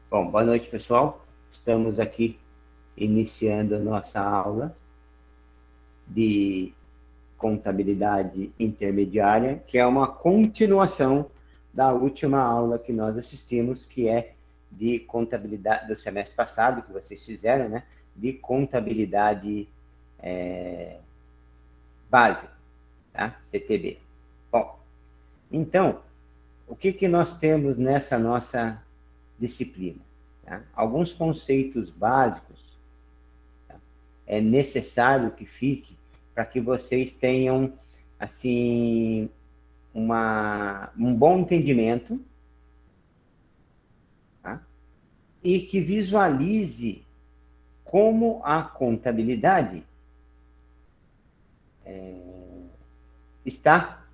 Bom, boa noite, pessoal. Estamos aqui iniciando a nossa aula de contabilidade intermediária, que é uma continuação da última aula que nós assistimos, que é de contabilidade do semestre passado, que vocês fizeram, né? De contabilidade básica, tá? CTB. Bom, então, o que nós temos nessa nossa disciplina? Tá? Alguns conceitos básicos é necessário que fique para que vocês tenham, assim, um bom entendimento, tá? E que visualize como a contabilidade está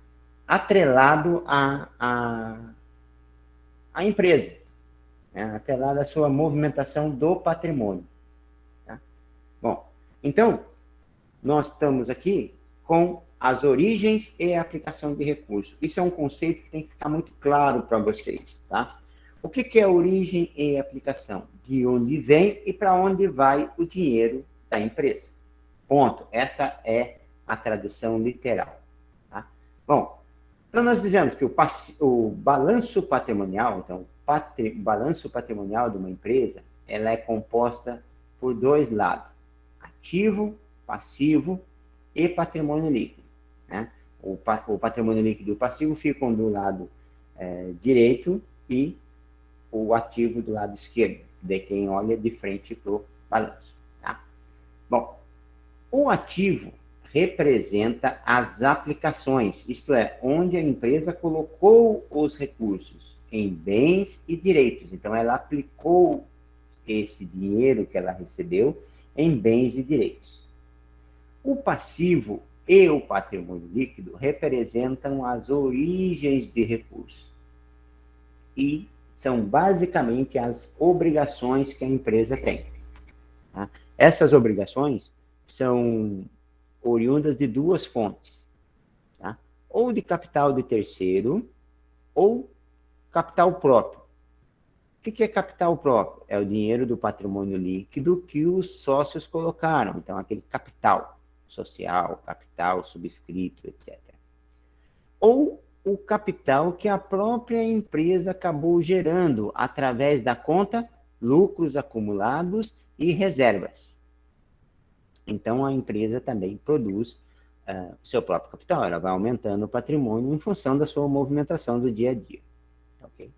atrelado à empresa, né? Atrelado à sua movimentação do patrimônio. Tá? Bom, então, nós estamos aqui com as origens e a aplicação de recursos. Isso é um conceito que tem que ficar muito claro para vocês, tá? O que é origem e aplicação? De onde vem e para onde vai o dinheiro da empresa. Ponto. Essa é a tradução literal. Tá? Bom, então nós dizemos que o balanço patrimonial, então, o balanço patrimonial de uma empresa, ela é composta por dois lados: ativo, passivo e patrimônio líquido. Né? O patrimônio líquido e o passivo ficam do lado direito e o ativo do lado esquerdo, de quem olha de frente para o balanço. Tá? Bom, o ativo representa as aplicações, isto é, onde a empresa colocou os recursos em bens e direitos. Então, ela aplicou esse dinheiro que ela recebeu em bens e direitos. O passivo e o patrimônio líquido representam as origens de recursos e são basicamente as obrigações que a empresa tem. Tá? Essas obrigações são oriundas de duas fontes, tá? Ou de capital de terceiro ou capital próprio. O que é capital próprio? É o dinheiro do patrimônio líquido que os sócios colocaram. Então, aquele capital social, capital subscrito, etc. Ou o capital que a própria empresa acabou gerando através da conta lucros acumulados e reservas. Então, a empresa também produz seu próprio capital. Ela vai aumentando o patrimônio em função da sua movimentação do dia a dia. Okay?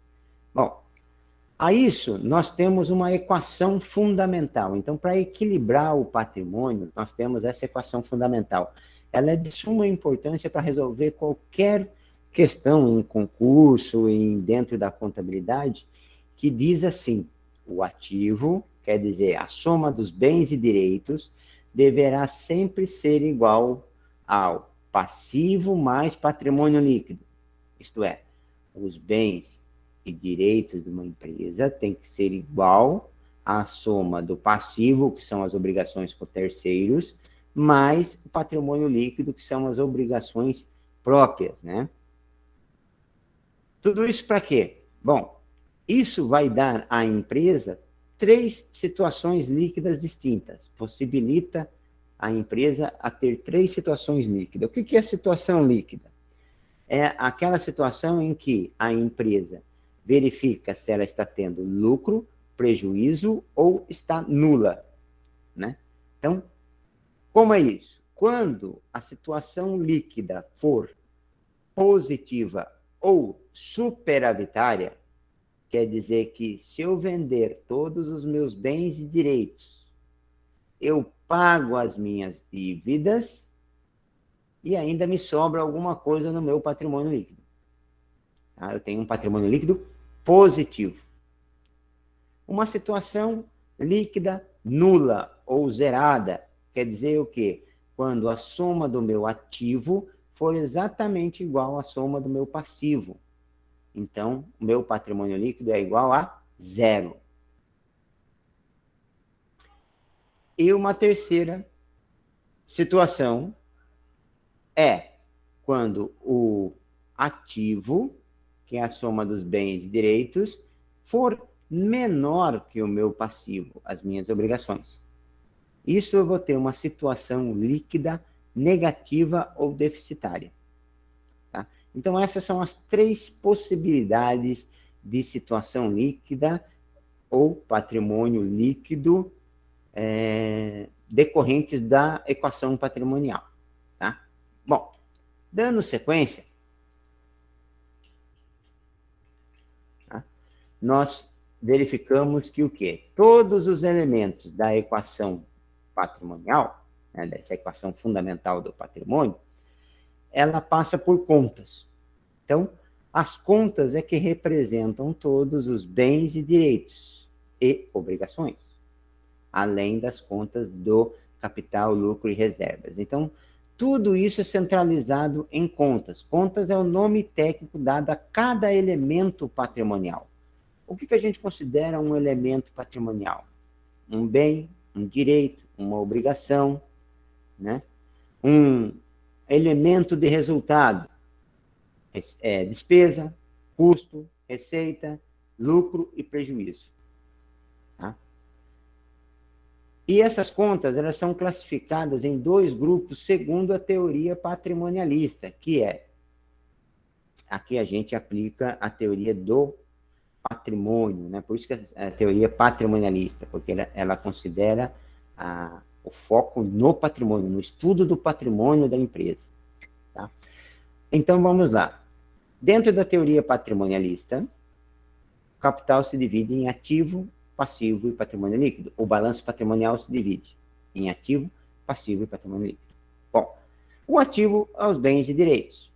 Bom, a isso, nós temos uma equação fundamental. Então, para equilibrar o patrimônio, nós temos essa equação fundamental. Ela é de suma importância para resolver qualquer questão em concurso, dentro da contabilidade, que diz assim: o ativo, quer dizer, a soma dos bens e direitos, deverá sempre ser igual ao passivo mais patrimônio líquido. Isto é, os bens e direitos de uma empresa tem que ser igual à soma do passivo, que são as obrigações com terceiros, mais o patrimônio líquido, que são as obrigações próprias, né? Tudo isso para quê? Bom, isso vai dar à empresa 3 situações líquidas distintas. Possibilita a empresa a ter 3 situações líquidas. O que é situação líquida? É aquela situação em que a empresa verifica se ela está tendo lucro, prejuízo ou está nula, né? Então, como é isso? Quando a situação líquida for positiva ou superavitária, quer dizer que se eu vender todos os meus bens e direitos, eu pago as minhas dívidas e ainda me sobra alguma coisa no meu patrimônio líquido. Tá? Eu tenho um patrimônio líquido positivo. Uma situação líquida nula ou zerada quer dizer o quê? Quando a soma do meu ativo for exatamente igual à soma do meu passivo. Então, o meu patrimônio líquido é igual a 0. E uma terceira situação é quando o ativo, que é a soma dos bens e direitos, for menor que o meu passivo, as minhas obrigações. Isso eu vou ter uma situação líquida negativa ou deficitária. Tá? Então, essas são as 3 possibilidades de situação líquida ou patrimônio líquido decorrentes da equação patrimonial. Tá? Bom, dando sequência, tá? Nós verificamos que o quê? Todos os elementos da equação patrimonial, né, dessa equação fundamental do patrimônio, ela passa por contas. Então, as contas é que representam todos os bens e direitos e obrigações, além das contas do capital, lucro e reservas. Então, tudo isso é centralizado em contas. Contas é o nome técnico dado a cada elemento patrimonial. O que a gente considera um elemento patrimonial? Um bem, um direito, uma obrigação, né? Um elemento de resultado, despesa, custo, receita, lucro e prejuízo. Tá? E essas contas, elas são classificadas em 2 grupos segundo a teoria patrimonialista, que é, aqui a gente aplica a teoria do patrimônio, né? Por isso que a teoria patrimonialista, porque ela considera o foco no patrimônio, no estudo do patrimônio da empresa. Tá? Então, vamos lá. Dentro da teoria patrimonialista, o capital se divide em ativo, passivo e patrimônio líquido. O balanço patrimonial se divide em ativo, passivo e patrimônio líquido. Bom, o ativo é os bens e direitos.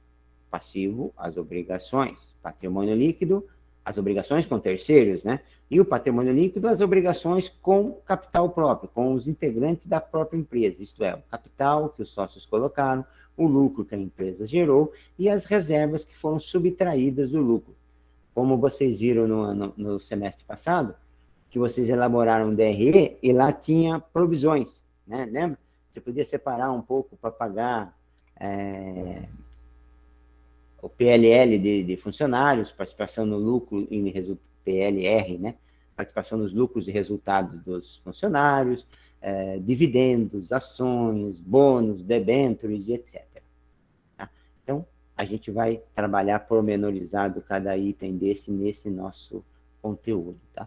Passivo, as obrigações. Patrimônio líquido, as obrigações com terceiros, né? E o patrimônio líquido, as obrigações com capital próprio, com os integrantes da própria empresa, isto é, o capital que os sócios colocaram, o lucro que a empresa gerou e as reservas que foram subtraídas do lucro. Como vocês viram no semestre passado, que vocês elaboraram um DRE e lá tinha provisões, né? Lembra? Você podia separar um pouco para pagar o PLL de funcionários, participação no lucro em PLR, né? Participação nos lucros e resultados dos funcionários, dividendos, ações, bônus, debêntures e etc. Tá? Então, a gente vai trabalhar pormenorizado cada item nesse nosso conteúdo, tá?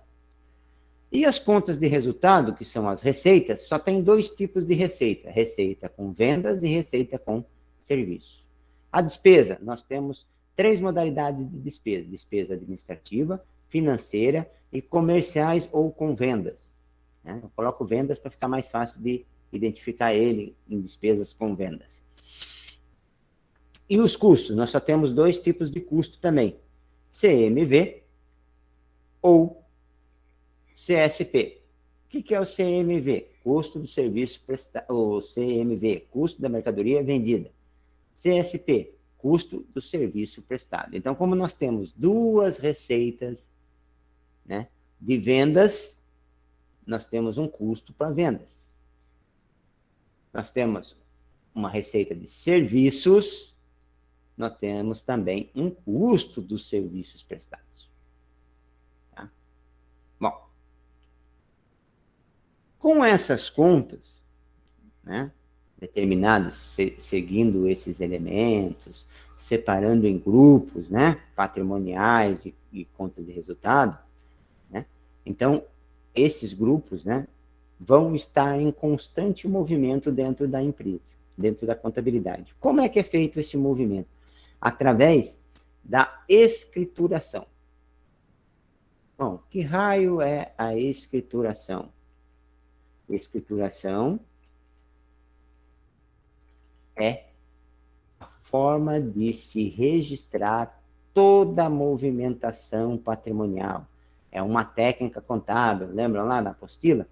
E as contas de resultado, que são as receitas, só tem 2 tipos de receita: receita com vendas e receita com serviço. A despesa, nós temos 3 modalidades de despesa: despesa administrativa, financeira e comerciais ou com vendas. Né? Eu coloco vendas para ficar mais fácil de identificar ele em despesas com vendas. E os custos, nós só temos 2 tipos de custo também: CMV ou CSP. O que é o CMV? Custo do serviço prestado. O CMV, custo da mercadoria vendida. CSP, custo do serviço prestado. Então, como nós temos 2 receitas, né, de vendas, nós temos um custo para vendas. Nós temos uma receita de serviços, nós temos também um custo dos serviços prestados. Tá? Bom, com essas contas, né, determinadas, seguindo esses elementos, separando em grupos, né, patrimoniais e contas de resultado, né, então, esses grupos, né, vão estar em constante movimento dentro da empresa, dentro da contabilidade. Como é que é feito esse movimento? Através da escrituração. Bom, que raio é a escrituração? Escrituração é a forma de se registrar toda a movimentação patrimonial. É uma técnica contábil, lembram lá na apostila?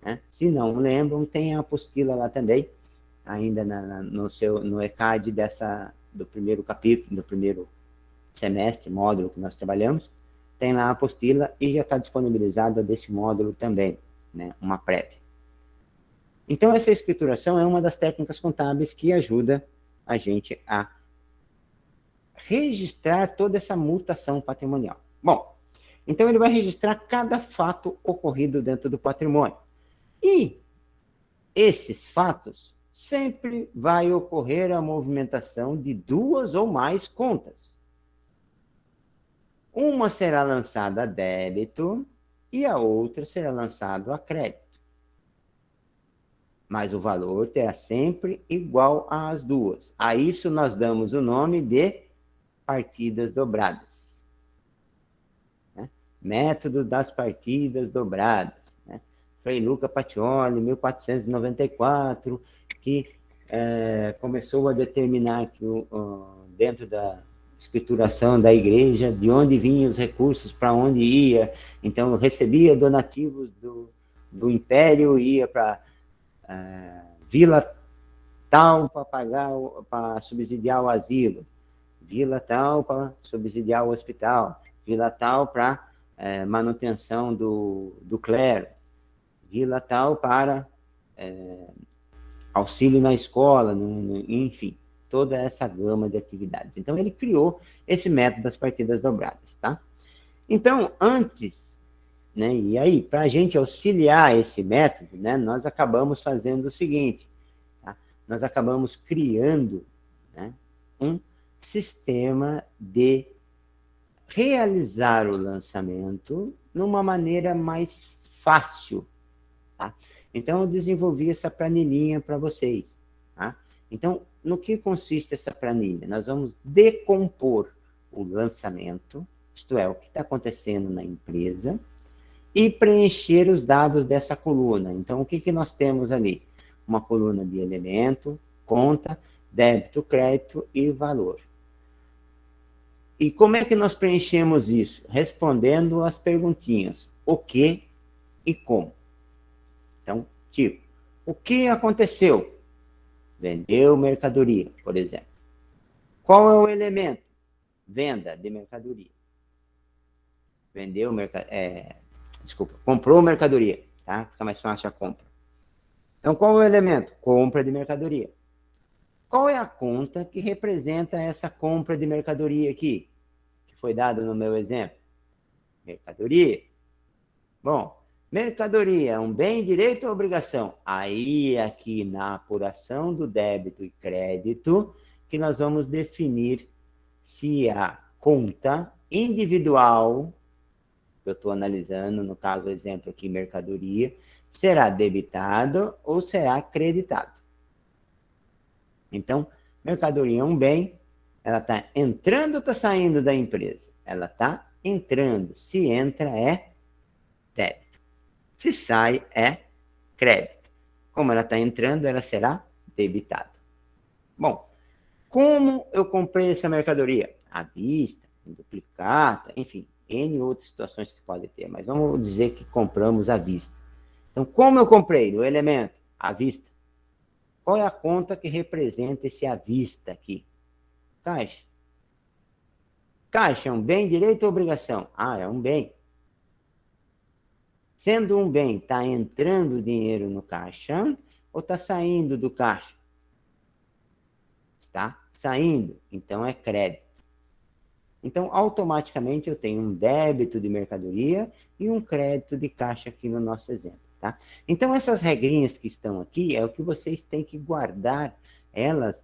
Né? Se não lembram, tem a apostila lá também, ainda no ECAD do primeiro capítulo, do primeiro semestre, módulo que nós trabalhamos, tem lá a apostila e já está disponibilizada desse módulo também, né? Uma prévia. Então, essa escrituração é uma das técnicas contábeis que ajuda a gente a registrar toda essa mutação patrimonial. Bom, Então, ele vai registrar cada fato ocorrido dentro do patrimônio. E esses fatos sempre vai ocorrer a movimentação de duas ou mais contas. Uma será lançada a débito e a outra será lançada a crédito. Mas o valor terá sempre igual às duas. A isso nós damos o nome de partidas dobradas. Né? Método das partidas dobradas. Né? Frei Luca Pacioli, 1494, que começou a determinar que dentro da escrituração da igreja, de onde vinham os recursos, para onde ia. Então, recebia donativos do império, ia para vila tal para pagar, para subsidiar o asilo, vila tal para subsidiar o hospital, vila tal para manutenção do clero, vila tal para auxílio na escola, enfim, toda essa gama de atividades. Então, ele criou esse método das partidas dobradas, tá? Então, antes, né, e aí, para a gente auxiliar esse método, né, nós acabamos fazendo o seguinte, tá? Nós acabamos criando, né, um sistema de realizar o lançamento numa maneira mais fácil, tá? Então, eu desenvolvi essa planilhinha para vocês, tá? Então, no que consiste essa planilha? Nós vamos decompor o lançamento, isto é, o que está acontecendo na empresa, e preencher os dados dessa coluna. Então, o que nós temos ali? Uma coluna de elemento, conta, débito, crédito e valor. E como é que nós preenchemos isso? Respondendo as perguntinhas: o que e como. Então, tipo, o que aconteceu? Vendeu mercadoria, por exemplo. Qual é o elemento? Venda de mercadoria. Comprou mercadoria, tá? Fica mais fácil a compra. Então, qual é o elemento? Compra de mercadoria. Qual é a conta que representa essa compra de mercadoria aqui? Que foi dado no meu exemplo. Mercadoria. Bom, mercadoria é um bem, direito ou obrigação? Aí, aqui na apuração do débito e crédito, que nós vamos definir se a conta individual, que eu estou analisando, no caso, o exemplo aqui, mercadoria, será debitado ou será creditado. Então, mercadoria é um bem, ela está entrando ou está saindo da empresa? Ela está entrando. Se entra, é débito. Se sai, é crédito. Como ela está entrando, ela será debitada. Bom, como eu comprei essa mercadoria? À vista, em duplicata, enfim, N outras situações que pode ter, mas vamos dizer que compramos à vista. Então, como eu comprei? O elemento, à vista. Qual é a conta que representa esse à vista aqui? Caixa. Caixa é um bem, direito ou obrigação? Ah, é um bem. Sendo um bem, está entrando dinheiro no caixa ou está saindo do caixa? Está saindo, então é crédito. Então, automaticamente, eu tenho um débito de mercadoria e um crédito de caixa aqui no nosso exemplo. Tá? Então, essas regrinhas que estão aqui é o que vocês têm que guardar elas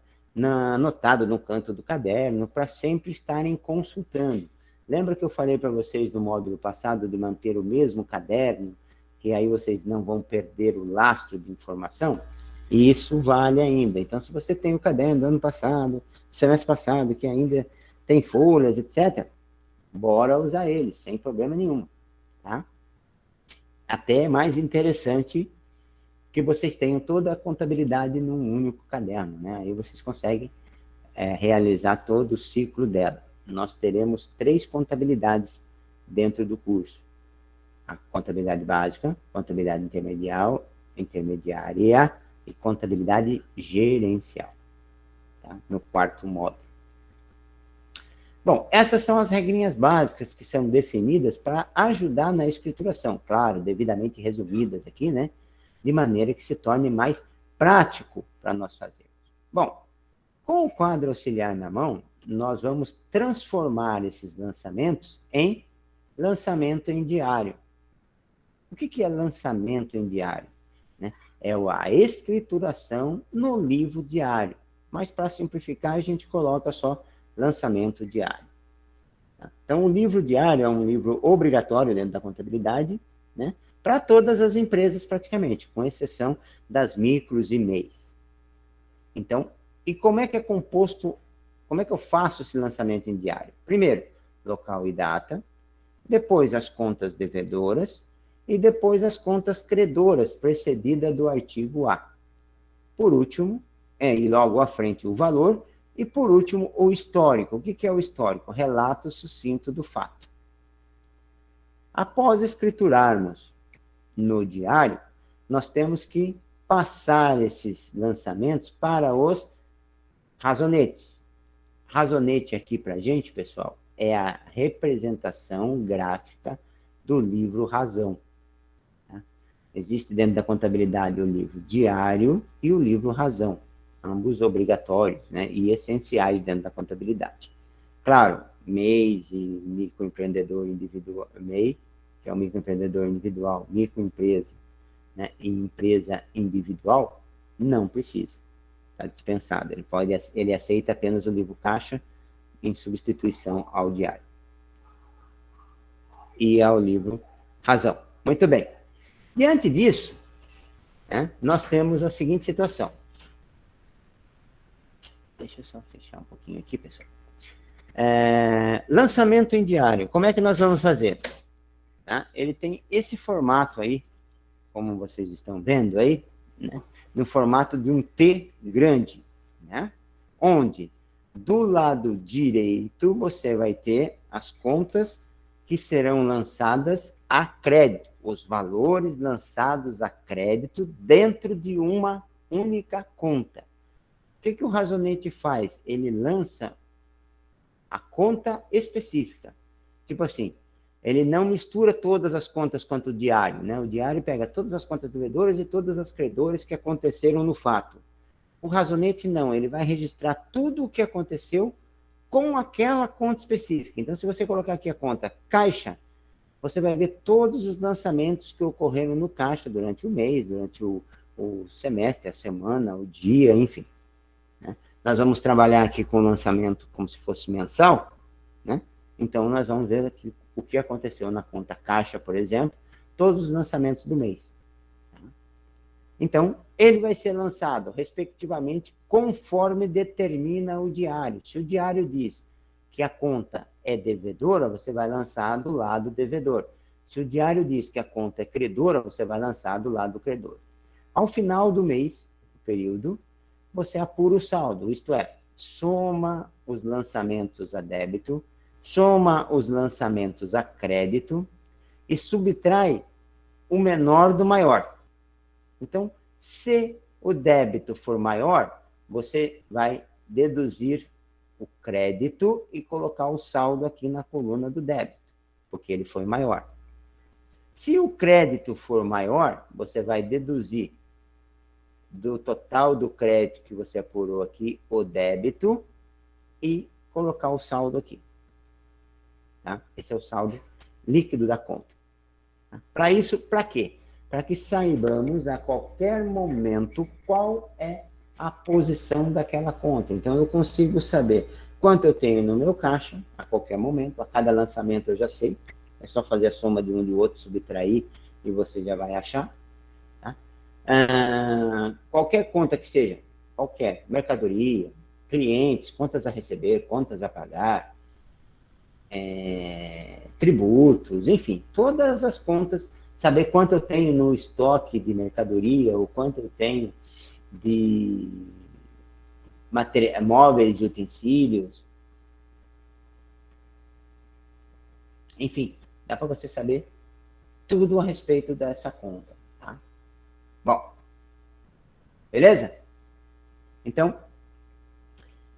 anotado no canto do caderno para sempre estarem consultando. Lembra que eu falei para vocês no módulo passado de manter o mesmo caderno, que aí vocês não vão perder o lastro de informação? E isso vale ainda. Então, se você tem o caderno do ano passado, semestre passado, que ainda tem folhas, etc., bora usar eles, sem problema nenhum. Tá? Até é mais interessante que vocês tenham toda a contabilidade num único caderno, né? Aí vocês conseguem realizar todo o ciclo dela. Nós teremos 3 contabilidades dentro do curso. A contabilidade básica, contabilidade intermediária e contabilidade gerencial, tá? No 4º módulo. Bom, essas são as regrinhas básicas que são definidas para ajudar na escrituração, claro, devidamente resumidas aqui, né? De maneira que se torne mais prático para nós fazermos. Bom, com o quadro auxiliar na mão, nós vamos transformar esses lançamentos em lançamento em diário. O que é lançamento em diário? Né? É a escrituração no livro diário. Mas, para simplificar, a gente coloca só lançamento diário. Tá? Então, o livro diário é um livro obrigatório dentro da contabilidade, né? Para todas as empresas, praticamente, com exceção das micros e MEIs. Então, e como é que é composto, como é que eu faço esse lançamento em diário? Primeiro, local e data, depois as contas devedoras, e depois as contas credoras, precedida do artigo A. Por último, e logo à frente o valor, e por último o histórico. O que é o histórico? Relato sucinto do fato. Após escriturarmos no diário, nós temos que passar esses lançamentos para os razonetes. Razonete aqui para a gente, pessoal, é a representação gráfica do livro Razão. Existe dentro da contabilidade o livro diário e o livro Razão, ambos obrigatórios, né, e essenciais dentro da contabilidade. Claro, MEI e microempreendedor individual, MEI, que é o microempreendedor individual, microempresa, né, e empresa individual, não precisa, está dispensado. Ele aceita apenas o livro caixa em substituição ao diário e ao livro Razão. Muito bem. Diante disso, né, nós temos a seguinte situação. Deixa eu só fechar um pouquinho aqui, pessoal. Lançamento em diário. Como é que nós vamos fazer? Tá? Ele tem esse formato aí, como vocês estão vendo aí, né, no formato de um T grande, né, onde do lado direito você vai ter as contas que serão lançadas a crédito, os valores lançados a crédito dentro de uma única conta. O que o razonete faz? Ele lança a conta específica. Tipo assim, ele não mistura todas as contas quanto o diário, né? O diário pega todas as contas devedoras e todas as credores que aconteceram no fato. O razonete não, ele vai registrar tudo o que aconteceu com aquela conta específica. Então, se você colocar aqui a conta caixa, você vai ver todos os lançamentos que ocorreram no caixa durante o mês, durante o semestre, a semana, o dia, enfim. Né? Nós vamos trabalhar aqui com o lançamento como se fosse mensal, né? Então, nós vamos ver aqui o que aconteceu na conta caixa, por exemplo, todos os lançamentos do mês. Então, ele vai ser lançado, respectivamente, conforme determina o diário. Se o diário diz que a conta é devedora, você vai lançar do lado devedor. Se o diário diz que a conta é credora, você vai lançar do lado credor. Ao final do mês, do período, você apura o saldo, isto é, soma os lançamentos a débito, soma os lançamentos a crédito e subtrai o menor do maior. Então, se o débito for maior, você vai deduzir o crédito e colocar o saldo aqui na coluna do débito, porque ele foi maior. Se o crédito for maior, você vai deduzir do total do crédito que você apurou aqui o débito e colocar o saldo aqui. Tá? Esse é o saldo líquido da conta. Tá? Para isso, para quê? Para que saibamos a qualquer momento qual é a posição daquela conta. Então, eu consigo saber quanto eu tenho no meu caixa, a qualquer momento, a cada lançamento eu já sei, é só fazer a soma de um e do outro, subtrair, e você já vai achar. Tá? Qualquer conta que seja, qualquer, mercadoria, clientes, contas a receber, contas a pagar, tributos, enfim, todas as contas, saber quanto eu tenho no estoque de mercadoria, ou quanto eu tenho de móveis e utensílios. Enfim, dá para você saber tudo a respeito dessa conta. Tá? Bom, beleza? Então,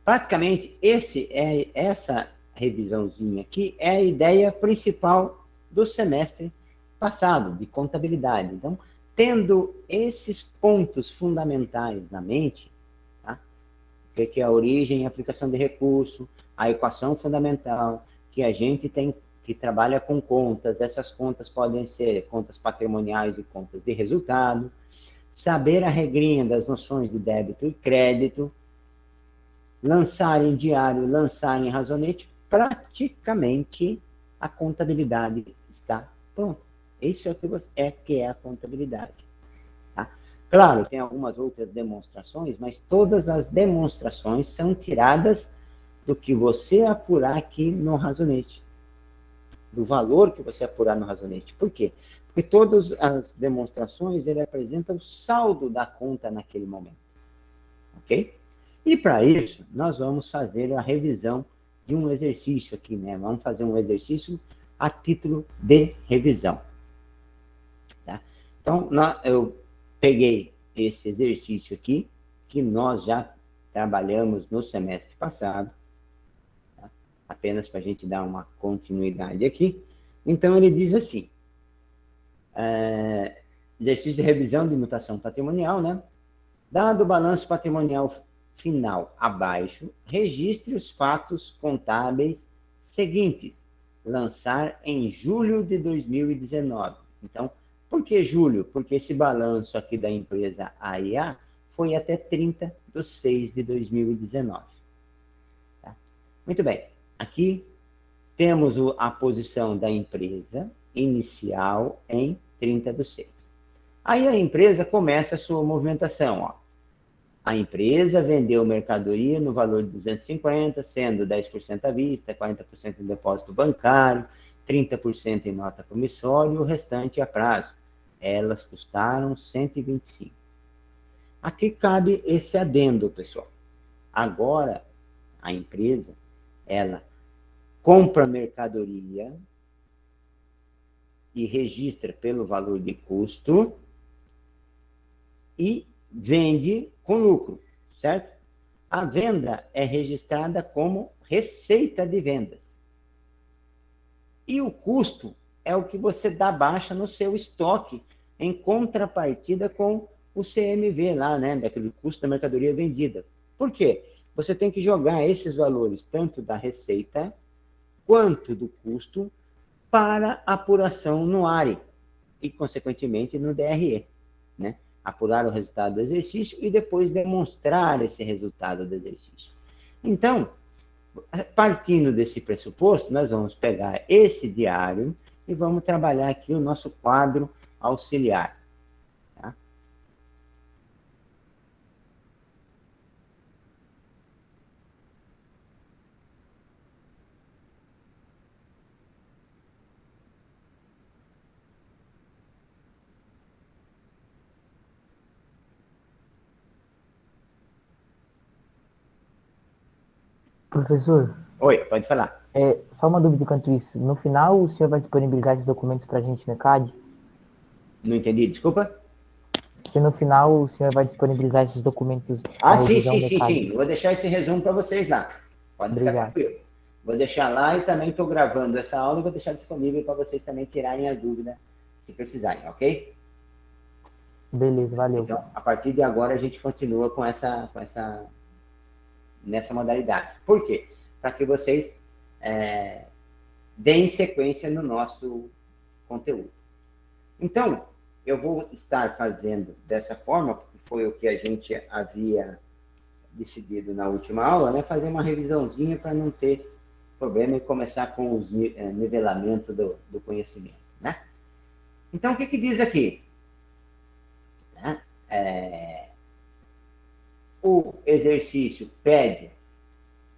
praticamente, essa revisãozinha aqui é a ideia principal do semestre passado, de contabilidade. Então, tendo esses pontos fundamentais na mente, tá? O que é a origem e aplicação de recurso, a equação fundamental, que a gente tem que trabalha com contas. Essas contas podem ser contas patrimoniais e contas de resultado. Saber a regrinha das noções de débito e crédito. Lançar em diário, lançar em razonete. Praticamente a contabilidade está pronta. Isso é o que é a contabilidade. Tá? Claro, tem algumas outras demonstrações, mas todas as demonstrações são tiradas do que você apurar aqui no razonete. Do valor que você apurar no razonete. Por quê? Porque todas as demonstrações, ele apresenta o saldo da conta naquele momento. Ok? E para isso, nós vamos fazer a revisão de um exercício aqui, né? Vamos fazer um exercício a título de revisão. Tá? Então, eu peguei esse exercício aqui, que nós já trabalhamos no semestre passado, tá? Apenas para a gente dar uma continuidade aqui. Então, ele diz assim, exercício de revisão de mutação patrimonial, né? Dado o balanço patrimonial final abaixo, registre os fatos contábeis seguintes. Lançar em julho de 2019. Então, por que julho? Porque esse balanço aqui da empresa AIA foi até 30/6/2019. Tá? Muito bem. Aqui temos a posição da empresa inicial em 30/6. Aí a empresa começa a sua movimentação, ó. A empresa vendeu mercadoria no valor de 250, sendo 10% à vista, 40% em depósito bancário, 30% em nota promissória e o restante a prazo. Elas custaram 125. Aqui cabe esse adendo, pessoal. Agora, a empresa, ela compra mercadoria e registra pelo valor de custo e vende com lucro, certo? A venda é registrada como receita de vendas. E o custo é o que você dá baixa no seu estoque, em contrapartida com o CMV lá, né? Daquele custo da mercadoria vendida. Por quê? Você tem que jogar esses valores, tanto da receita quanto do custo, para apuração no ARE e, consequentemente, no DRE, né? Apurar o resultado do exercício e depois demonstrar esse resultado do exercício. Então, partindo desse pressuposto, nós vamos pegar esse diário e vamos trabalhar aqui o nosso quadro auxiliar. Tá? Professor, Oi, pode falar. só uma dúvida enquanto isso. No final, o senhor vai disponibilizar esses documentos para a gente no ECAD? Não entendi, desculpa? Se no final o senhor vai disponibilizar esses documentos da Sim, revisão sim, no sim, ECAD? sim. Vou deixar esse resumo para vocês lá. Pode ficar Obrigado. tranquilo. Vou deixar lá e também estou gravando essa aula e vou deixar disponível para vocês também tirarem as dúvidas se precisarem, ok? Beleza, valeu. Então, a partir de agora, a gente continua nessa modalidade. Por quê? Para que vocês deem sequência no nosso conteúdo. Então, eu vou estar fazendo dessa forma, porque foi o que a gente havia decidido na última aula, né? Fazer uma revisãozinha para não ter problema e começar com os nivelamento do conhecimento, né? Então, o que diz aqui? Né? O exercício pede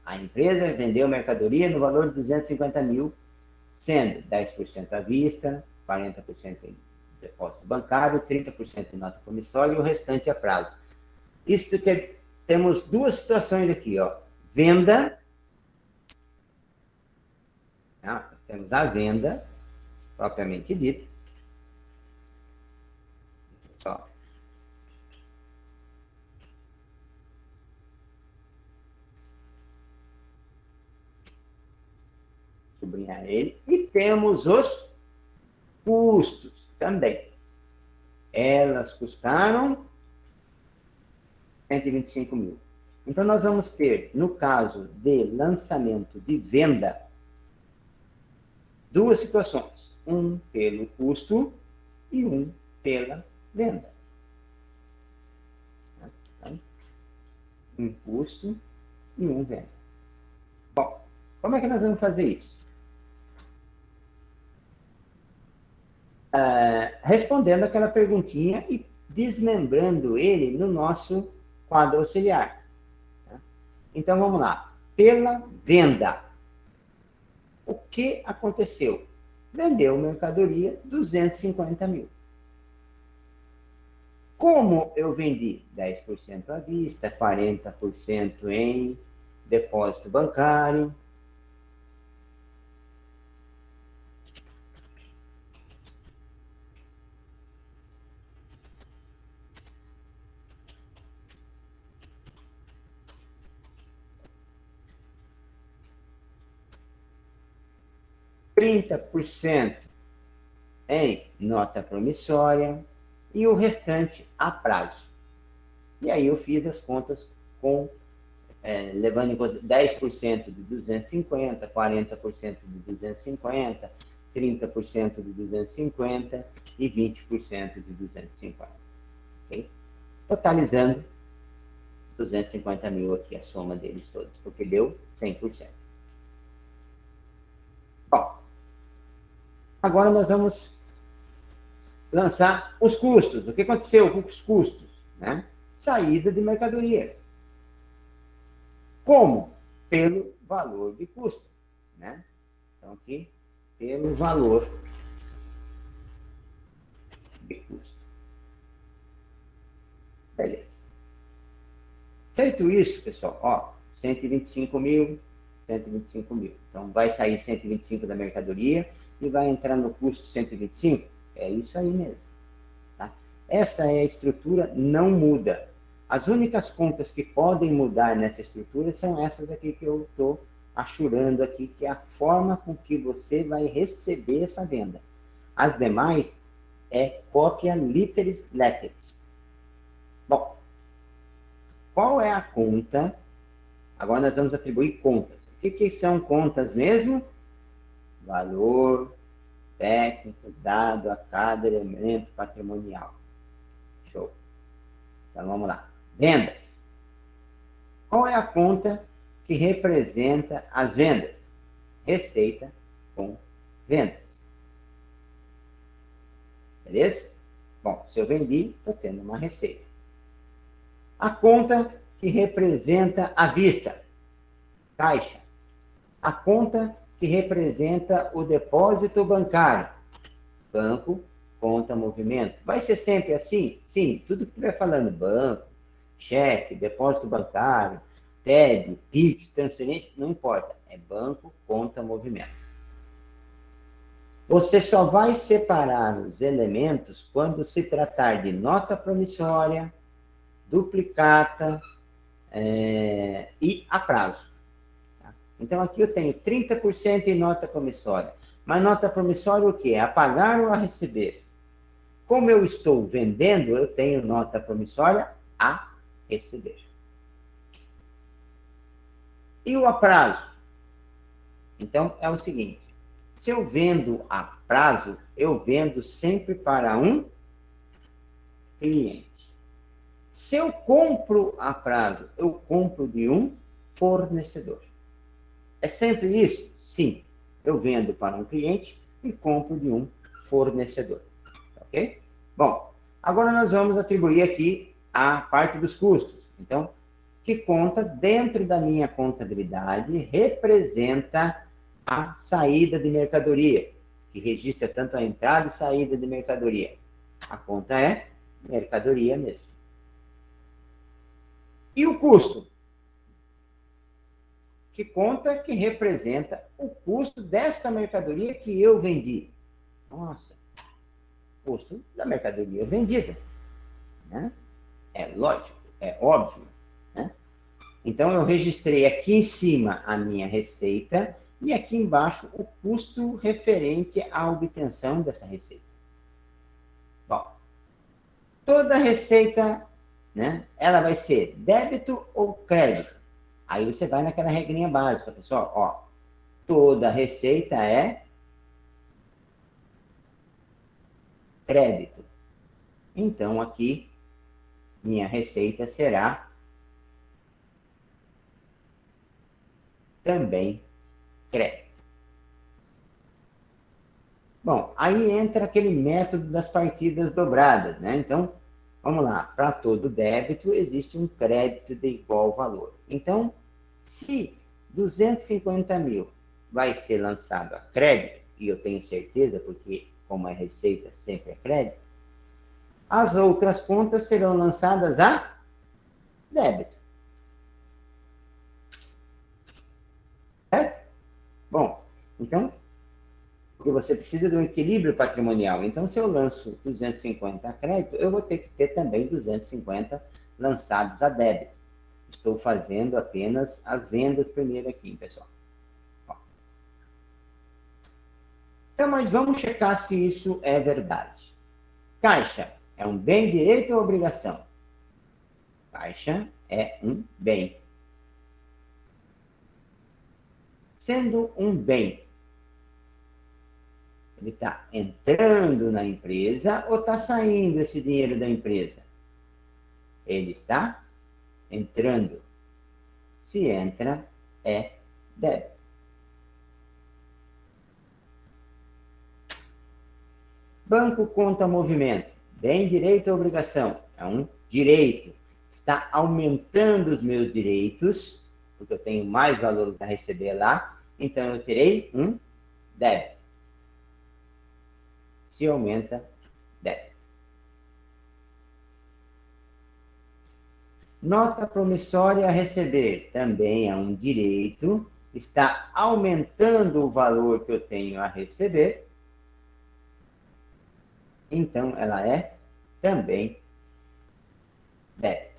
a empresa vendeu mercadoria no valor de 250 mil, sendo 10% à vista, 40% em depósito bancário, 30% em nota promissória e o restante a prazo. Isso que temos duas situações aqui, ó. Venda, nós temos a venda, propriamente dita. Ó. Sublinhar ele. E temos os custos também. Elas custaram 125 mil. Então, nós vamos ter, no caso de lançamento de venda, duas situações. Um pelo custo e um pela venda. Então, um custo e um venda. Bom, como é que nós vamos fazer isso? Respondendo aquela perguntinha e desmembrando ele no nosso quadro auxiliar. Então, vamos lá. Pela venda. O que aconteceu? Vendeu mercadoria 250 mil. Como eu vendi? 10% à vista, 40% em depósito bancário. Trinta por cento em nota promissória e o restante a prazo. E aí eu fiz as contas com levando em conta 10% de 250, 40% de 250, 30% de 250 e 20% de 250. Okay? Totalizando 250 mil aqui, a soma deles todos, porque deu 100%. Bom, agora nós vamos lançar os custos. O que aconteceu com os custos? Né? Saída de mercadoria. Como? Pelo valor de custo. Né? Então, aqui, pelo valor de custo. Beleza. Feito isso, pessoal, ó, 125 mil, 125 mil. Então, vai sair 125 da mercadoria e vai entrar no custo 125. É isso aí mesmo. Tá? Essa é a estrutura, não muda. As únicas contas que podem mudar nessa estrutura são essas aqui que eu estou achurando aqui, que é a forma com que você vai receber essa venda. As demais é cópia literis letters. Bom, qual é a conta? Agora nós vamos atribuir contas. O que são contas mesmo? Valor técnico dado a cada elemento patrimonial. Show. Então vamos lá. Vendas. Qual é a conta que representa as vendas? Receita com vendas. Beleza? Bom, se eu vendi, estou tendo uma receita. A conta que representa a vista. Caixa. A conta que representa o depósito bancário. Banco, conta, movimento. Vai ser sempre assim? Sim, tudo que estiver falando, banco, cheque, depósito bancário, TED, PIX, transferência, não importa. É banco, conta, movimento. Você só vai separar os elementos quando se tratar de nota promissória, duplicata e a prazo. Então, aqui eu tenho 30% em nota promissória. Mas nota promissória o quê? A pagar ou a receber? Como eu estou vendendo, eu tenho nota promissória a receber. E o a prazo? Então, é o seguinte. Se eu vendo a prazo, eu vendo sempre para um cliente. Se eu compro a prazo, eu compro de um fornecedor. É sempre isso? Sim. Eu vendo para um cliente e compro de um fornecedor. Ok? Bom, agora nós vamos atribuir aqui a parte dos custos. Então, que conta dentro da minha contabilidade representa a saída de mercadoria, que registra tanto a entrada e saída de mercadoria. A conta é mercadoria mesmo. E o custo? Que conta que representa o custo dessa mercadoria que eu vendi. Nossa, custo da mercadoria vendida. Né? É lógico, é óbvio. Né? Então, eu registrei aqui em cima a minha receita e aqui embaixo o custo referente à obtenção dessa receita. Bom, toda receita, né, ela vai ser débito ou crédito? Aí você vai naquela regrinha básica, pessoal. Ó, toda receita é crédito. Então, aqui, minha receita será também crédito. Bom, aí entra aquele método das partidas dobradas, né? Então, vamos lá. Para todo débito, existe um crédito de igual valor. Então, se 250 mil vai ser lançado a crédito, e eu tenho certeza, porque como é receita, sempre é crédito, as outras contas serão lançadas a débito. Certo? Bom, então, porque você precisa de um equilíbrio patrimonial. Então, se eu lanço 250 a crédito, eu vou ter que ter também 250 lançados a débito. Estou fazendo apenas as vendas primeiro aqui, pessoal. Bom. Então, mas vamos checar se isso é verdade. Caixa é um bem, direito ou obrigação? Caixa é um bem. Sendo um bem, ele está entrando na empresa ou está saindo esse dinheiro da empresa? Ele está entrando. Se entra, é débito. Banco conta movimento. Bem, direito ou obrigação? É um direito. Está aumentando os meus direitos, porque eu tenho mais valor a receber lá, então eu terei um débito. Se aumenta, débito. Nota promissória a receber também é um direito, está aumentando o valor que eu tenho a receber, então ela é também débito.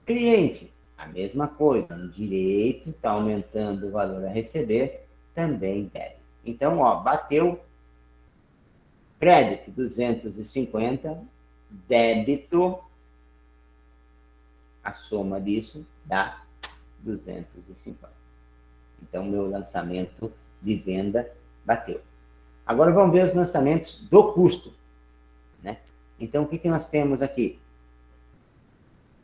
Cliente, a mesma coisa, um direito, está aumentando o valor a receber, também débito. Então, ó, bateu crédito 250, débito, a soma disso dá 250. Então, meu lançamento de venda bateu. Agora vamos ver os lançamentos do custo, né? Então, o que nós temos aqui?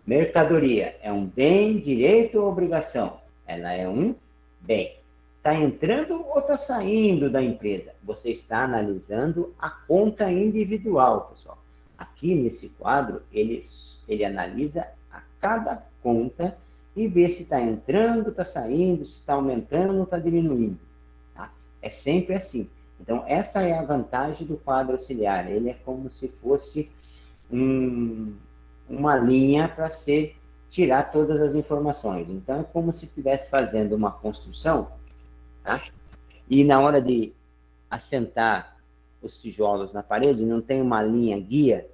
Mercadoria é um bem, direito ou obrigação? Ela é um bem. Está entrando ou está saindo da empresa? Você está analisando a conta individual, pessoal. Aqui nesse quadro, ele analisa a cada conta e vê se está entrando, está saindo, se está aumentando ou está diminuindo. Tá? É sempre assim. Então, essa é a vantagem do quadro auxiliar. Ele é como se fosse uma linha para ser tirar todas as informações. Então, é como se estivesse fazendo uma construção, tá? E na hora de assentar os tijolos na parede, não tem uma linha guia.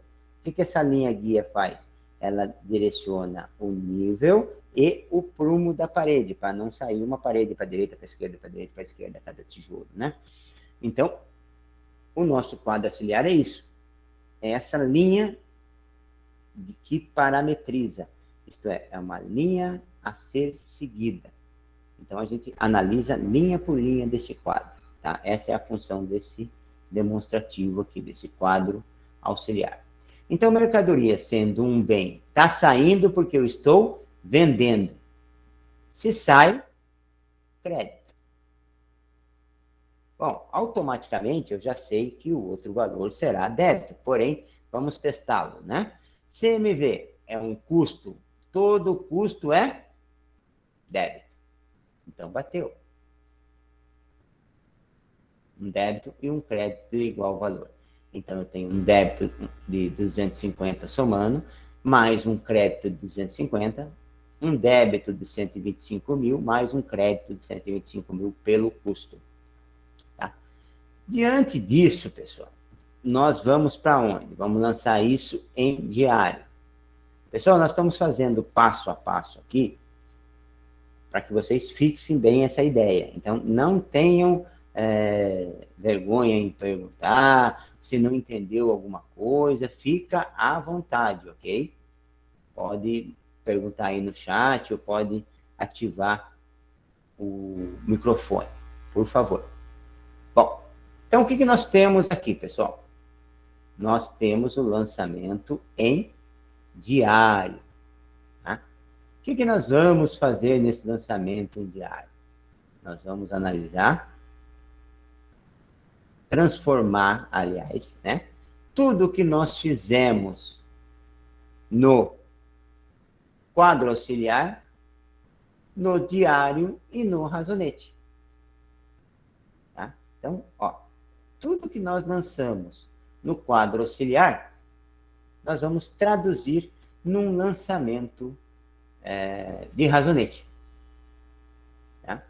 O que essa linha guia faz? Ela direciona o nível e o prumo da parede, para não sair uma parede para a direita, para a esquerda, para a direita, para a esquerda, cada tijolo, né? Então, o nosso quadro auxiliar é isso. É essa linha que parametriza. Isto é uma linha a ser seguida. Então, a gente analisa linha por linha desse quadro. Tá? Essa é a função desse demonstrativo aqui, desse quadro auxiliar. Então, mercadoria sendo um bem, está saindo porque eu estou vendendo. Se sai, crédito. Bom, automaticamente eu já sei que o outro valor será débito, porém, vamos testá-lo, né? CMV é um custo, todo custo é débito. Então, bateu. Um débito e um crédito de igual valor. Então, eu tenho um débito de 250 somando, mais um crédito de 250, um débito de 125 mil, mais um crédito de 125 mil pelo custo. Tá? Diante disso, pessoal, nós vamos para onde? Vamos lançar isso em diário. Pessoal, nós estamos fazendo passo a passo aqui, para que vocês fixem bem essa ideia. Então, não tenham vergonha em perguntar, se não entendeu alguma coisa, fica à vontade, ok? Pode perguntar aí no chat ou pode ativar o microfone, por favor. Bom, Então, o que nós temos aqui, pessoal? Nós temos o lançamento em diário. Tá? O que nós vamos fazer nesse lançamento em diário? Nós vamos analisar, transformar, aliás, né? Tudo que nós fizemos no quadro auxiliar, no diário e no razonete. Tá? Então, ó, tudo que nós lançamos no quadro auxiliar, nós vamos traduzir num lançamento de razonete. Tá?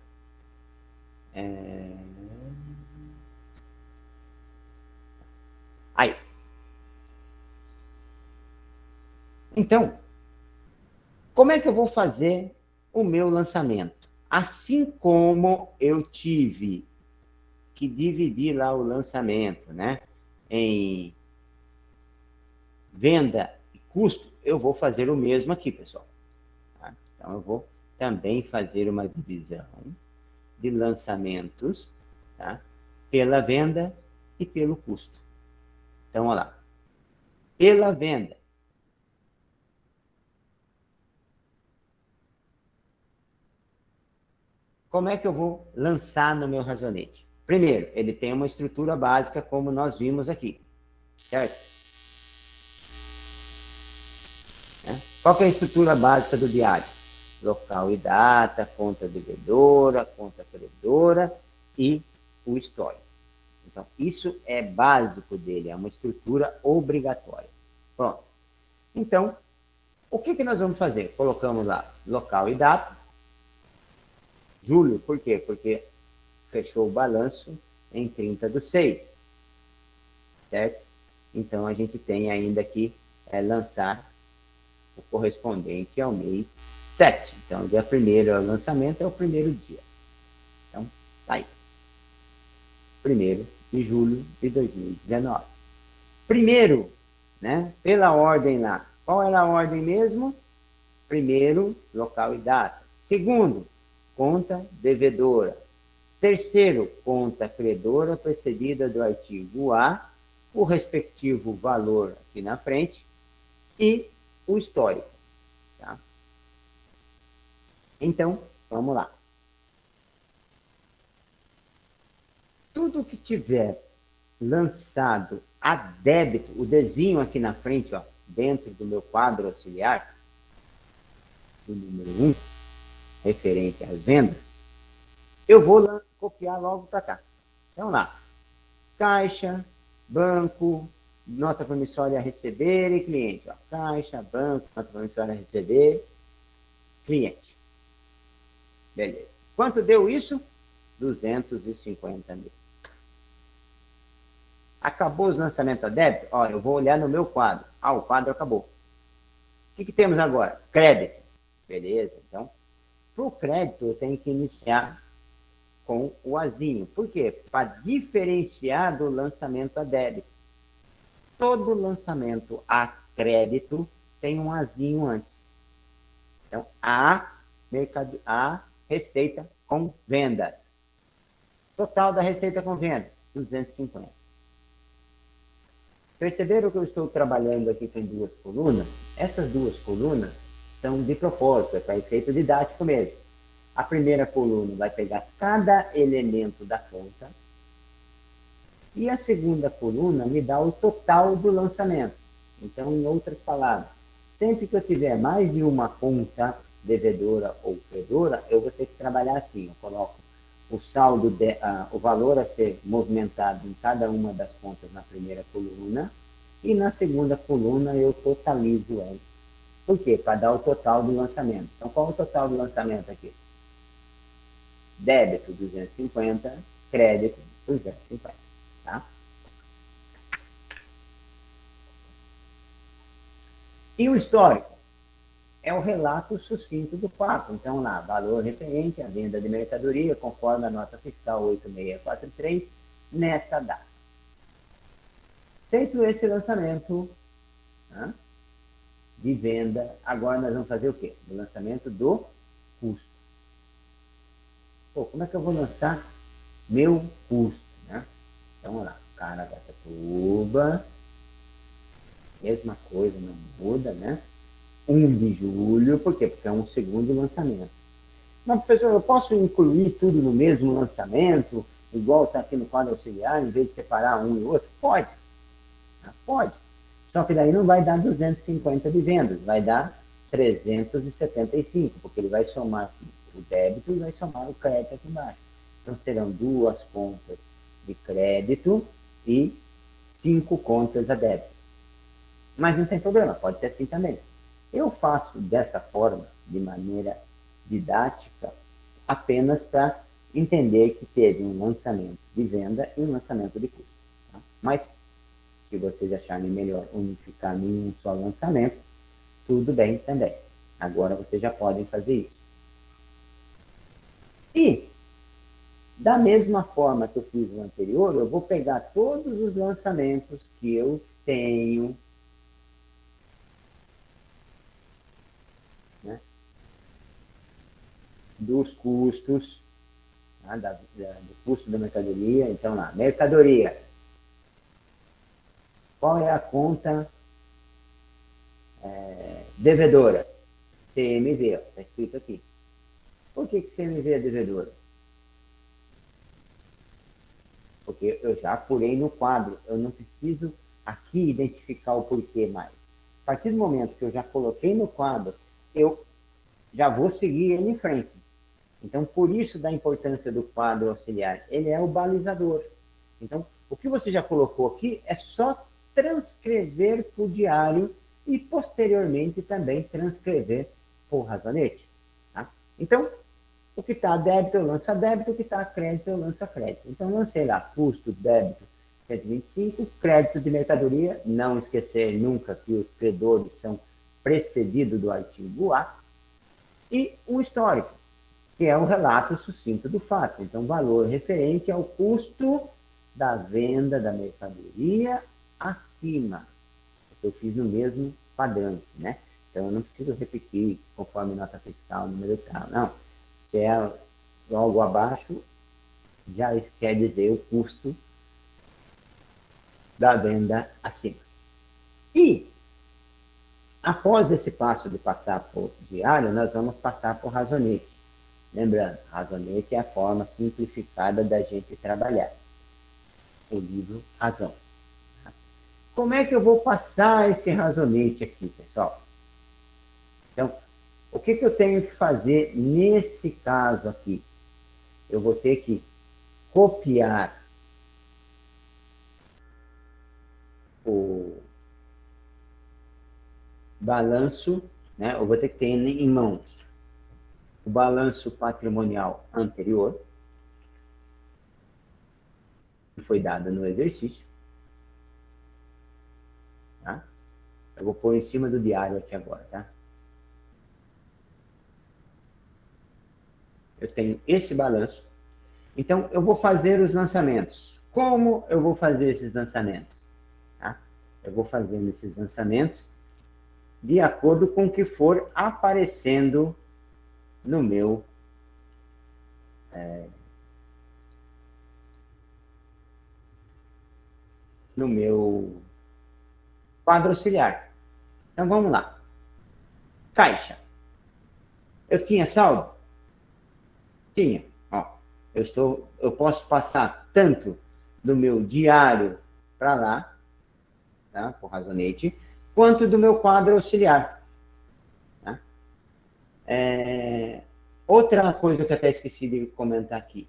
Aí. Então, como é que eu vou fazer o meu lançamento? Assim como eu tive que dividir lá o lançamento, né, em venda e custo, eu vou fazer o mesmo aqui, pessoal. Tá? Então, eu vou também fazer uma divisão de lançamentos, tá, pela venda e pelo custo. Então, olha lá. Pela venda, como é que eu vou lançar no meu razonete? Primeiro, ele tem uma estrutura básica, como nós vimos aqui, certo? Qual que é a estrutura básica do diário? Local e data, conta devedora, conta credora e o histórico. Então, isso é básico dele, é uma estrutura obrigatória. Pronto. Então, o que nós vamos fazer? Colocamos lá local e data. Julho, por quê? Porque fechou o balanço em 30/6, certo? Então, a gente tem ainda que lançar o correspondente ao mês 7. Então, o dia 1º é o lançamento, é o primeiro dia. Então, tá aí. 1º de julho de 2019. Primeiro, né? Pela ordem lá. Qual era a ordem mesmo? Primeiro, local e data. Segundo, conta devedora. Terceiro, conta credora, precedida do artigo A, o respectivo valor aqui na frente, e o histórico. Tá? Então, vamos lá. Tudo que tiver lançado a débito, o desenho aqui na frente, ó, dentro do meu quadro auxiliar, do número 1, referente às vendas, eu vou copiar logo para cá. Então, lá. Caixa, banco, nota promissória a receber e cliente. Ó. Caixa, banco, nota promissória a receber, cliente. Beleza. Quanto deu isso? 250 mil. Acabou os lançamentos a débito? Ó, eu vou olhar no meu quadro. Ah, o quadro acabou. O que temos agora? Crédito. Beleza, então, para o crédito eu tenho que iniciar com o azinho. Por quê? Para diferenciar do lançamento a débito. Todo lançamento a crédito tem um azinho antes. Então, a receita com vendas. Total da receita com vendas, 250. Perceberam que eu estou trabalhando aqui com duas colunas? Essas duas colunas são de propósito, é para efeito didático mesmo. A primeira coluna vai pegar cada elemento da conta e a segunda coluna me dá o total do lançamento. Então, em outras palavras, sempre que eu tiver mais de uma conta devedora ou credora, eu vou ter que trabalhar assim. Eu coloco o saldo, o valor a ser movimentado em cada uma das contas na primeira coluna e na segunda coluna eu totalizo ela. Por quê? Para dar o total do lançamento. Então, qual é o total do lançamento aqui? Débito, 250, crédito, 250. Tá? E o histórico? É o relato sucinto do fato. Então, lá, valor referente à venda de mercadoria, conforme a nota fiscal 8643, nesta data. Feito esse lançamento, né, de venda, agora nós vamos fazer o quê? O lançamento do custo. Pô, como é que eu vou lançar meu custo? Né? Então, olha lá, Caraguatatuba, mesma coisa, não muda, né? 1 de julho, por quê? Porque é um segundo lançamento. Mas, professor, eu posso incluir tudo no mesmo lançamento, igual está aqui no quadro auxiliar, em vez de separar um e outro? Pode, tá? Pode. Só que daí não vai dar 250 de vendas, vai dar 375, porque ele vai somar o débito e vai somar o crédito aqui embaixo. Então, serão 2 contas de crédito e 5 contas a débito. Mas não tem problema, pode ser assim também. Eu faço dessa forma, de maneira didática, apenas para entender que teve um lançamento de venda e um lançamento de custo. Tá? Mas, se vocês acharem melhor unificar em um só lançamento, tudo bem também. Agora vocês já podem fazer isso. E, da mesma forma que eu fiz no anterior, eu vou pegar todos os lançamentos que eu tenho, né, dos custos, tá, do custo da mercadoria. Então, lá, mercadoria. Qual é a conta devedora? CMV, está escrito aqui. Por que CMV é devedora? Porque eu já apurei no quadro, eu não preciso aqui identificar o porquê mais. A partir do momento que eu já coloquei no quadro, eu já vou seguir ele em frente. Então, por isso da importância do quadro auxiliar, ele é o balizador. Então, o que você já colocou aqui é só transcrever para o diário e, posteriormente, também transcrever para o razonete. Tá? Então, o que está a débito, eu lanço a débito, o que está a crédito, eu lanço a crédito. Então, lancei lá, custo, débito, 125, crédito de mercadoria, não esquecer nunca que os credores são precedidos do artigo A, e um histórico, que é um relato sucinto do fato. Então, valor referente ao custo da venda da mercadoria acima. Eu fiz no mesmo padrão, né? Então, eu não preciso repetir conforme nota fiscal, número tal, não. Se é logo abaixo, já quer dizer o custo da venda acima. E, após esse passo de passar por diário, nós vamos passar por razonete. Lembrando, razonete é a forma simplificada da gente trabalhar. O livro Razão. Como é que eu vou passar esse razonete aqui, pessoal? Então, o que eu tenho que fazer nesse caso aqui? Eu vou ter que copiar o balanço, né? Eu vou ter que ter em mãos o balanço patrimonial anterior, que foi dado no exercício. Tá? Eu vou pôr em cima do diário aqui agora, tá? Eu tenho esse balanço. Então, eu vou fazer os lançamentos. Como eu vou fazer esses lançamentos? Tá? Eu vou fazendo esses lançamentos de acordo com o que for aparecendo no meu no meu quadro auxiliar. Então, vamos lá. Caixa. Eu tinha saldo? Tinha. Ó, eu posso passar tanto do meu diário para lá, tá? Por razonete, quanto do meu quadro auxiliar. Tá? Outra coisa que eu até esqueci de comentar aqui.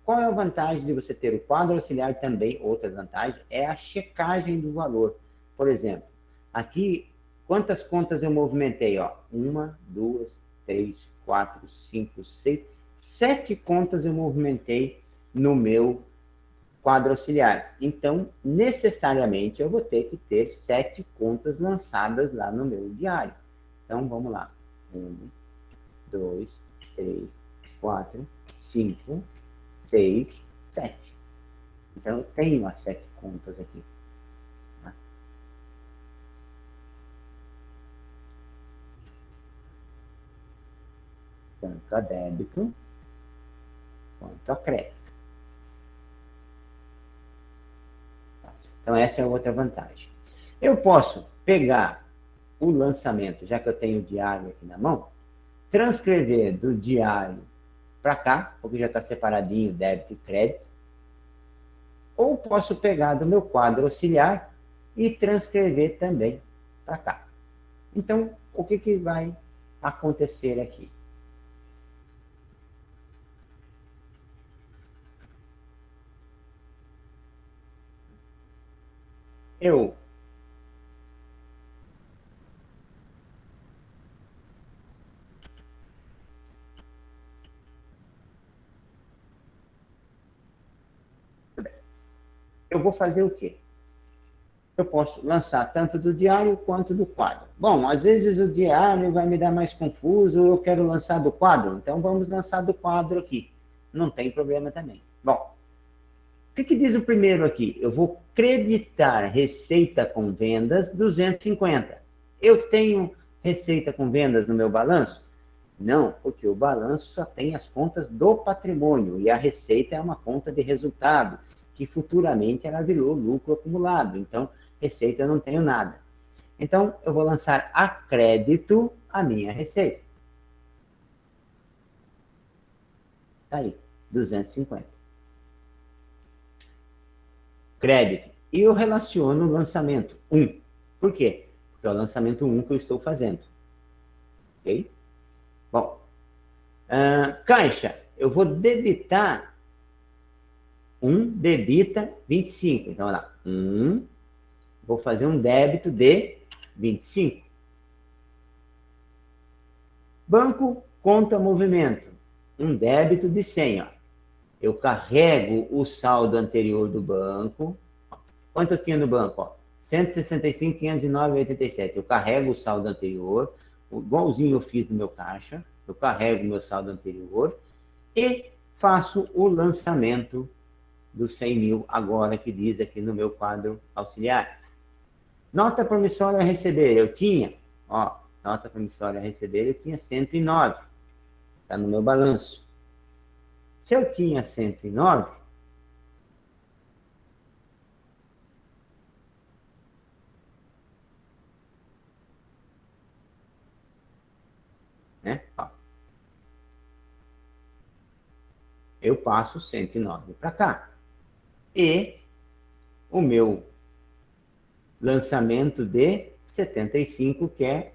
Qual é a vantagem de você ter o quadro auxiliar também? Outra vantagem é a checagem do valor. Por exemplo, aqui, quantas contas eu movimentei? Ó? 1, 2, 3, 4, 5, 6, 7 contas eu movimentei no meu quadro auxiliar. Então, necessariamente, eu vou ter que ter 7 contas lançadas lá no meu diário. Então, vamos lá. 1, 2, 3, 4, 5, 6, 7. Então, eu tenho as 7 contas aqui. Tá? Tanto a débito quanto a crédito. Então, essa é outra vantagem. Eu posso pegar o lançamento, já que eu tenho o diário aqui na mão, transcrever do diário para cá, porque já está separadinho débito e crédito, ou posso pegar do meu quadro auxiliar e transcrever também para cá. Então, o que vai acontecer aqui? Eu vou fazer o quê? Eu posso lançar tanto do diário quanto do quadro. Bom, às vezes o diário vai me dar mais confuso, eu quero lançar do quadro, então vamos lançar do quadro aqui. Não tem problema também. Bom, o que diz o primeiro aqui? Eu vou creditar receita com vendas 250. Eu tenho receita com vendas no meu balanço? Não, porque o balanço só tem as contas do patrimônio e a receita é uma conta de resultado, que futuramente ela virou lucro acumulado. Então, receita eu não tenho nada. Então, eu vou lançar a crédito a minha receita. Está aí, 250. Crédito. E eu relaciono o lançamento 1. Por quê? Porque é o lançamento 1 que eu estou fazendo. Ok? Bom, caixa. Eu vou debitar 1 debita 25. Então, olha lá. Vou fazer um débito de 25. Banco, conta movimento. Um débito de 100. Ó. Eu carrego o saldo anterior do banco. Quanto eu tinha no banco? Ó? 165.509,87. Eu carrego o saldo anterior, igualzinho eu fiz no meu caixa. Eu carrego o meu saldo anterior e faço o lançamento dos 100 mil, agora que diz aqui no meu quadro auxiliar. Nota promissória a receber, eu tinha, ó, nota promissória a receber, eu tinha 109. Está no meu balanço. Se eu tinha 109, né? Ó, eu passo 109 para cá. E o meu lançamento de 75, que é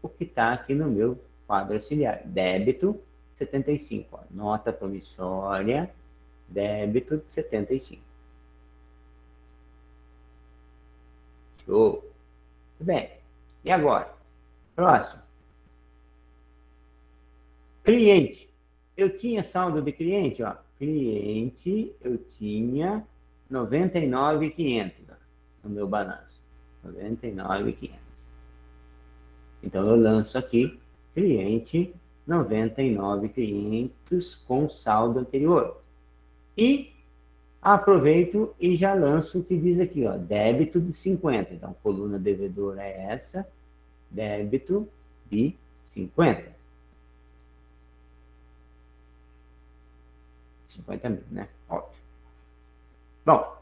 o que está aqui no meu quadro auxiliar. Débito 75. Ó. Nota promissória, débito 75. Show. Muito bem. E agora? Próximo. Cliente. Eu tinha saldo de cliente, ó. Cliente, eu tinha 99.500 no meu balanço. 99.500. Então, eu lanço aqui, cliente, 99.500 com saldo anterior. E aproveito e já lanço o que diz aqui, ó, débito de 50. Então, coluna devedora é essa, débito de 50. 50 mil, né? Ótimo. Bom,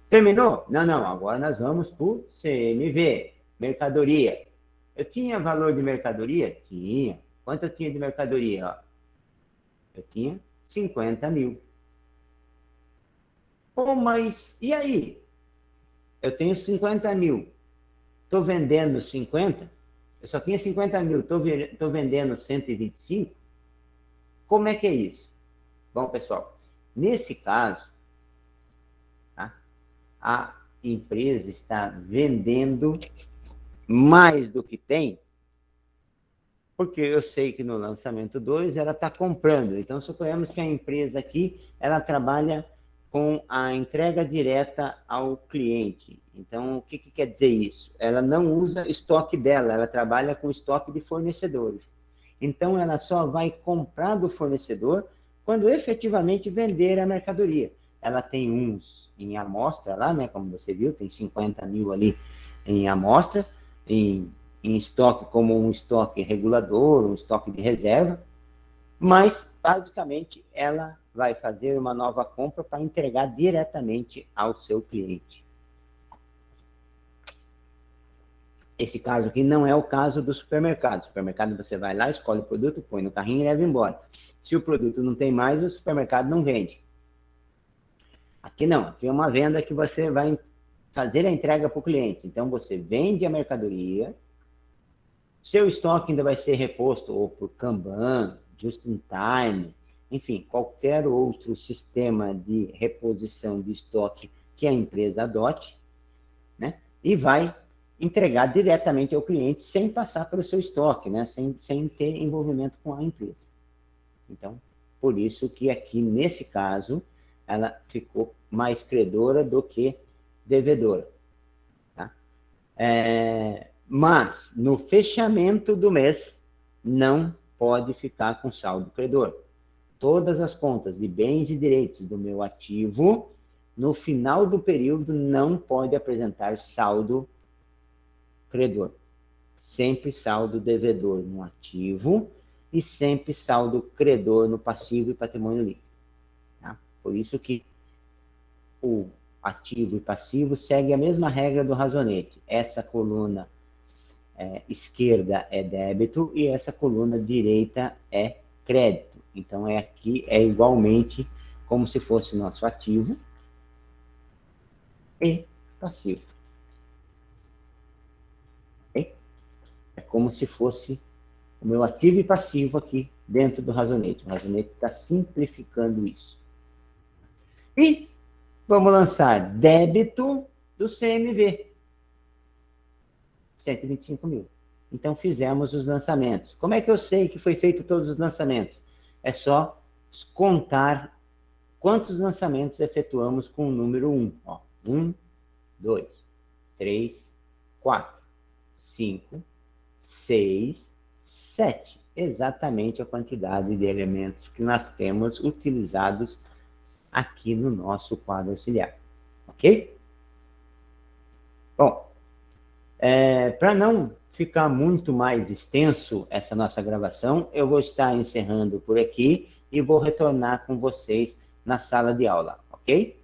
terminou? Não. Agora nós vamos para o CMV, mercadoria. Eu tinha valor de mercadoria? Tinha. Quanto eu tinha de mercadoria? Ó? Eu tinha 50 mil. Pô, mas e aí? Eu tenho 50 mil. Estou vendendo 50? Eu só tinha 50 mil. Estou vendendo 125? Como é que é isso? Bom, pessoal, nesse caso, tá? A empresa está vendendo mais do que tem, porque eu sei que no lançamento 2 ela está comprando. Então, suponhamos que a empresa aqui, ela trabalha com a entrega direta ao cliente. Então, o que quer dizer isso? Ela não usa estoque dela, ela trabalha com estoque de fornecedores. Então, ela só vai comprar do fornecedor quando efetivamente vender a mercadoria. Ela tem uns em amostra lá, né? Como você viu, tem 50 mil ali em amostra, em estoque como um estoque regulador, um estoque de reserva, mas, basicamente, ela vai fazer uma nova compra para entregar diretamente ao seu cliente. Esse caso aqui não é o caso do supermercado. O supermercado você vai lá, escolhe o produto, põe no carrinho e leva embora. Se o produto não tem mais, o supermercado não vende. Aqui não, aqui é uma venda que você vai fazer a entrega para o cliente. Então você vende a mercadoria, seu estoque ainda vai ser reposto ou por Kanban, Just in Time, enfim, qualquer outro sistema de reposição de estoque que a empresa adote, né? E vai entregar diretamente ao cliente sem passar pelo seu estoque, né? Sem ter envolvimento com a empresa. Então, por isso que aqui, nesse caso, ela ficou mais credora do que devedora. Tá? Mas, no fechamento do mês, não pode ficar com saldo credor. Todas as contas de bens e direitos do meu ativo, no final do período, não pode apresentar saldo credor. Sempre saldo devedor no ativo e sempre saldo credor no passivo e patrimônio líquido. Tá? Por isso que o ativo e passivo segue a mesma regra do razonete. Essa coluna esquerda é débito e essa coluna direita é crédito. Então, aqui é igualmente como se fosse nosso ativo e passivo. Okay? É como se fosse o meu ativo e passivo aqui dentro do razonete. O razonete está simplificando isso. E vamos lançar débito do CMV. 125 mil. Então, fizemos os lançamentos. Como é que eu sei que foi feito todos os lançamentos? É só contar quantos lançamentos efetuamos com o número 1. 1, 2, 3, 4, 5, 6, 7. Exatamente a quantidade de elementos que nós temos utilizados aqui no nosso quadro auxiliar. Ok? Bom, para não ficar muito mais extenso essa nossa gravação, eu vou estar encerrando por aqui e vou retornar com vocês na sala de aula, ok?